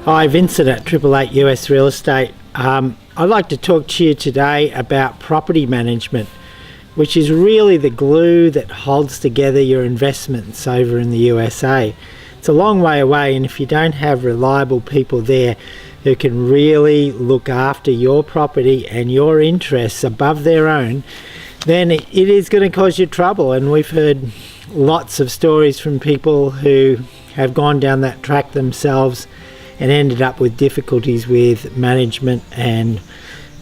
Hi, Vincent at 888 US Real Estate. I'd like to talk to you today about property management, which is really the glue that holds together your investments over in the USA. It's a long way away, and if you don't have reliable people there who can really look after your property and your interests above their own, then it is going to cause you trouble. And we've heard lots of stories from people who have gone down that track themselves and ended up with difficulties with management and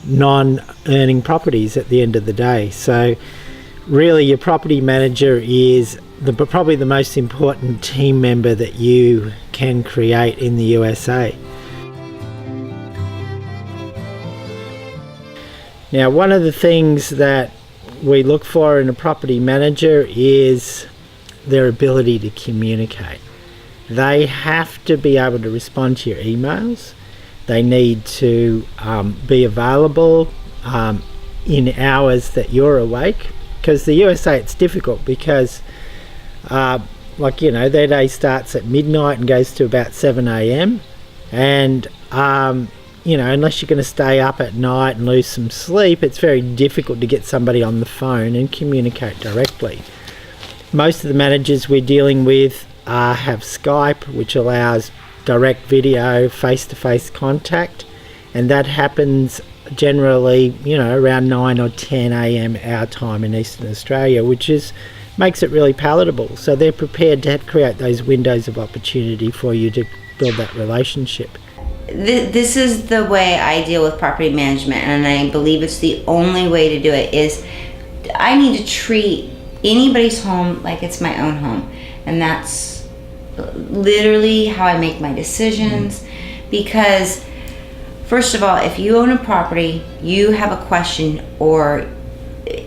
non-earning properties at the end of the day. So really your property manager is probably the most important team member that you can create in the USA. Now, one of the things that we look for in a property manager is their ability to communicate. They have to be able to respond to your emails. They need to be available in hours that you're awake. Because the USA, it's difficult because their day starts at midnight and goes to about 7 a.m. And unless you're going to stay up at night and lose some sleep, it's very difficult to get somebody on the phone and communicate directly. Most of the managers we're dealing with have Skype, which allows direct video, face-to-face contact, and that happens generally, around 9 or 10 a.m. our time in Eastern Australia, which makes it really palatable. So they're prepared to create those windows of opportunity for you to build that relationship. This is the way I deal with property management, and I believe it's the only way to do it. Is I need to treat anybody's home like it's my own home, and that's literally how I make my decisions. Because first of all, if you own a property, you have a question or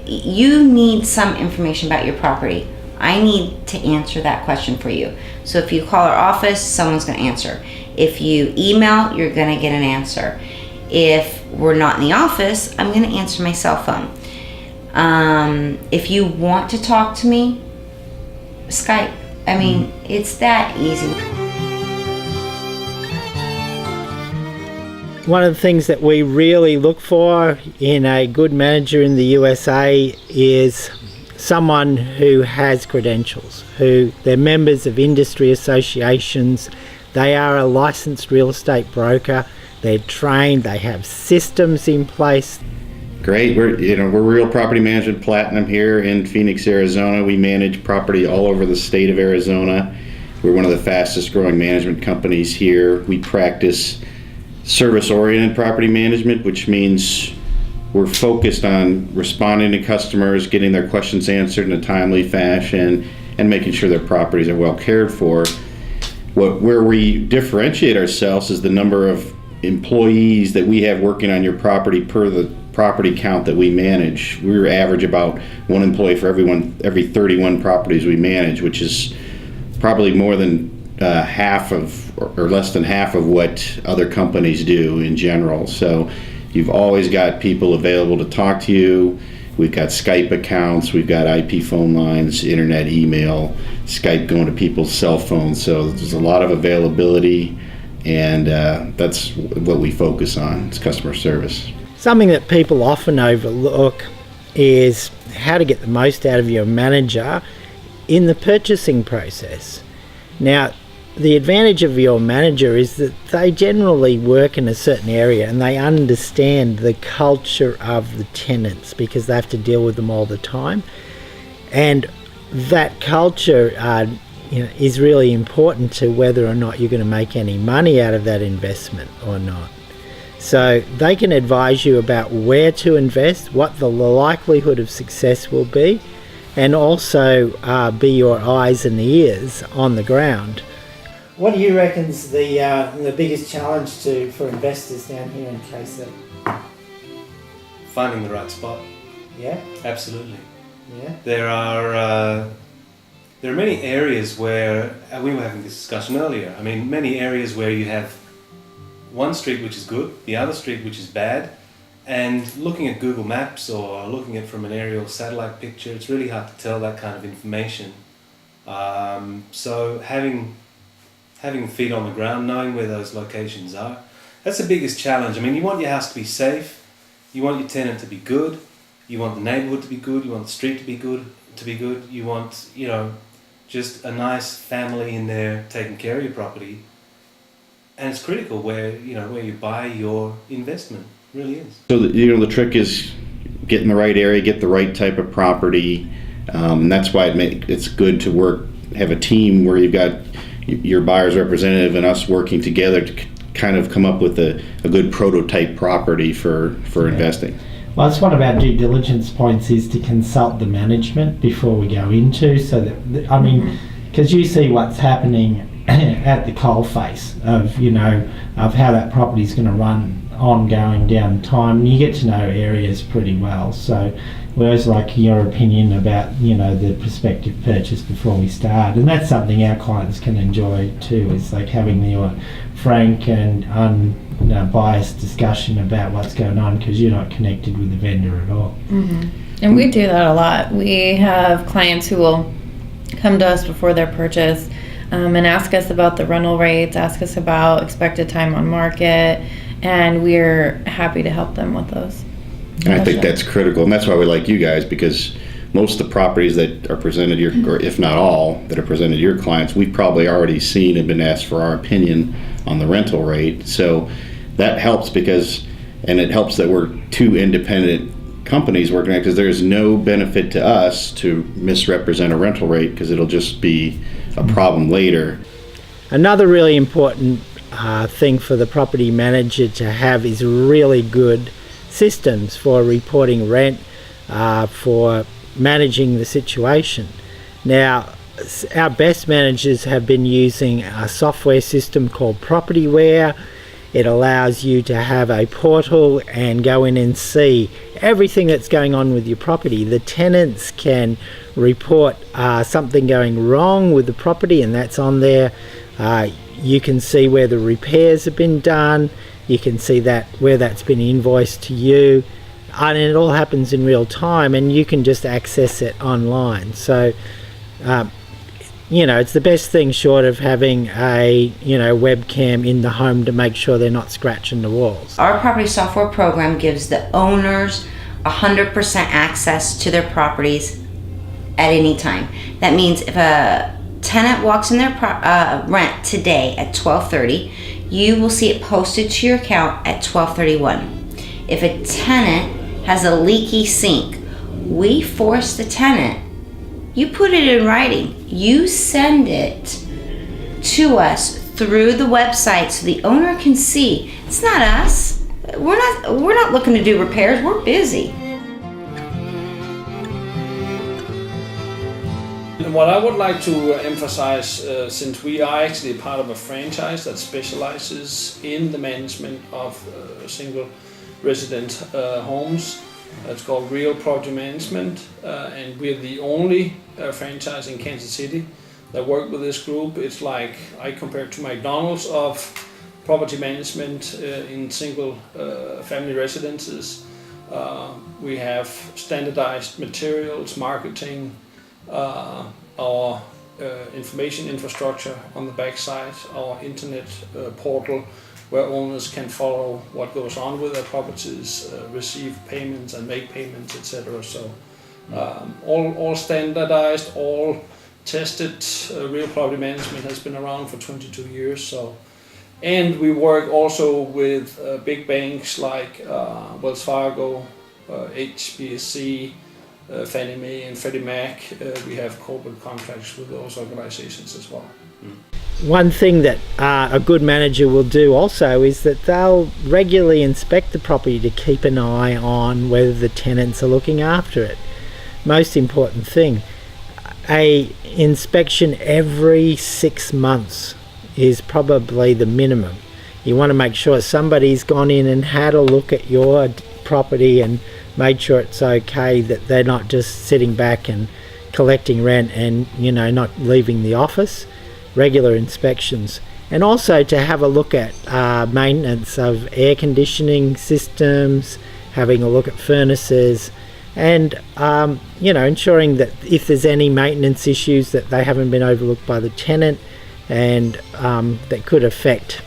you need some information about your property, I need to answer that question for you. So if you call our office, someone's going to answer. If you email, you're going to get an answer. If we're not in the office, I'm going to answer my cell phone. If you want to talk to me, Skype. I mean, it's that easy. One of the things that we really look for in a good manager in the USA is someone who has credentials, who they're members of industry associations, they are a licensed real estate broker, they're trained, they have systems in place. Great. We're Real Property Management Platinum here in Phoenix, Arizona. We manage property all over the state of Arizona. We're one of the fastest growing management companies here. We practice service-oriented property management, which means we're focused on responding to customers, getting their questions answered in a timely fashion, and making sure their properties are well cared for. Where we differentiate ourselves is the number of employees that we have working on your property per the property count that we manage. We average about one employee for every 31 properties we manage, which is probably more than half of, or less than half of what other companies do in general. So you've always got people available to talk to you. We've got Skype accounts, we've got IP phone lines, internet, email, Skype going to people's cell phones. So there's a lot of availability, and that's what we focus on, is customer service. Something that people often overlook is how to get the most out of your manager in the purchasing process. Now, the advantage of your manager is that they generally work in a certain area and they understand the culture of the tenants because they have to deal with them all the time. And that culture is really important to whether or not you're going to make any money out of that investment or not. So they can advise you about where to invest, what the likelihood of success will be, and also be your eyes and ears on the ground. What do you reckon's the biggest challenge for investors down here in KC? Finding the right spot. Yeah? Absolutely. Yeah? There are many areas where, we were having this discussion earlier, many areas where you have one street which is good, the other street which is bad, and looking at Google Maps or looking at from an aerial satellite picture, it's really hard to tell that kind of information. So having having feet on the ground, knowing where those locations are. That's the biggest challenge. I mean, you want your house to be safe, you want your tenant to be good, you want the neighborhood to be good, you want the street to be good, you want, just a nice family in there taking care of your property. And it's critical where you buy your investment. It really is. So the trick is get in the right area, get the right type of property, and that's why it's good to have a team where you've got your buyer's representative and us working together to kind of come up with a good prototype property for investing. Well, that's one of our due diligence points, is to consult the management before we go into, so that, I mean, because you see what's happening at the coalface of how that property is going to run ongoing down time. You get to know areas pretty well, so we always like your opinion about the prospective purchase before we start, and that's something our clients can enjoy too, is like having the frank and unbiased discussion about what's going on, because you're not connected with the vendor at all. And we do that a lot. We have clients who will come to us before their purchase and ask us about the rental rates, ask us about expected time on market, and we're happy to help them with those. And I think that's critical, and that's why we like you guys, because most of the properties that are presented here, or if not all, that are presented to your clients, we've probably already seen and been asked for our opinion on the rental rate. So that helps, and it helps that we're two independent companies working on it, because there's no benefit to us to misrepresent a rental rate, because it'll just be a problem later. Another really important thing for the property manager to have is really good systems for reporting rent, for managing the situation. Now, our best managers have been using a software system called Propertyware. It allows you to have a portal and go in and see everything that's going on with your property. The tenants can report something going wrong with the property, and that's on there. You can see where the repairs have been done. You can see where that's been invoiced to you, and it all happens in real time, and you can just access it online. So it's the best thing short of having a webcam in the home to make sure they're not scratching the walls. Our property software program gives the owners 100% access to their properties at any time. That means if a tenant walks in their rent today at 12:30, you will see it posted to your account at 12:31. If a tenant has a leaky sink, we force the tenant, you put it in writing, you send it to us through the website so the owner can see. It's not us. We're not looking to do repairs. We're busy. What I would like to emphasize, since we are actually part of a franchise that specializes in the management of single resident homes, it's called Real Property Management, and we're the only franchise in Kansas City that work with this group. It's like I compare it to McDonald's of property management in single family residences. We have standardized materials, marketing, our information infrastructure on the backside, our internet portal where owners can follow what goes on with their properties, receive payments and make payments, etc. So all standardized, all tested. Real Property Management has been around for 22 years. So, and we work also with big banks like Wells Fargo, HSBC, Fannie Mae and Freddie Mac. We have corporate contracts with those organizations as well. One thing that a good manager will do also is that they'll regularly inspect the property to keep an eye on whether the tenants are looking after it. Most important thing, a inspection every 6 months is probably the minimum. You want to make sure somebody's gone in and had a look at your property and made sure it's okay, that they're not just sitting back and collecting rent and not leaving the office. Regular inspections, and also to have a look at maintenance of air conditioning systems, having a look at furnaces, and ensuring that if there's any maintenance issues that they haven't been overlooked by the tenant, and that could affect,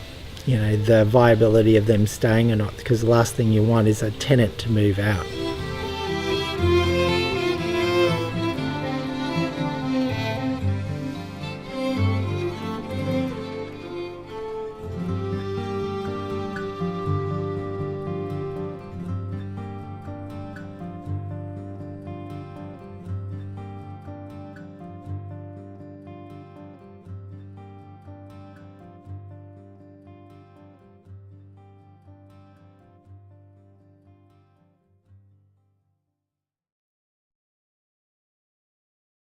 the viability of them staying or not, because the last thing you want is a tenant to move out.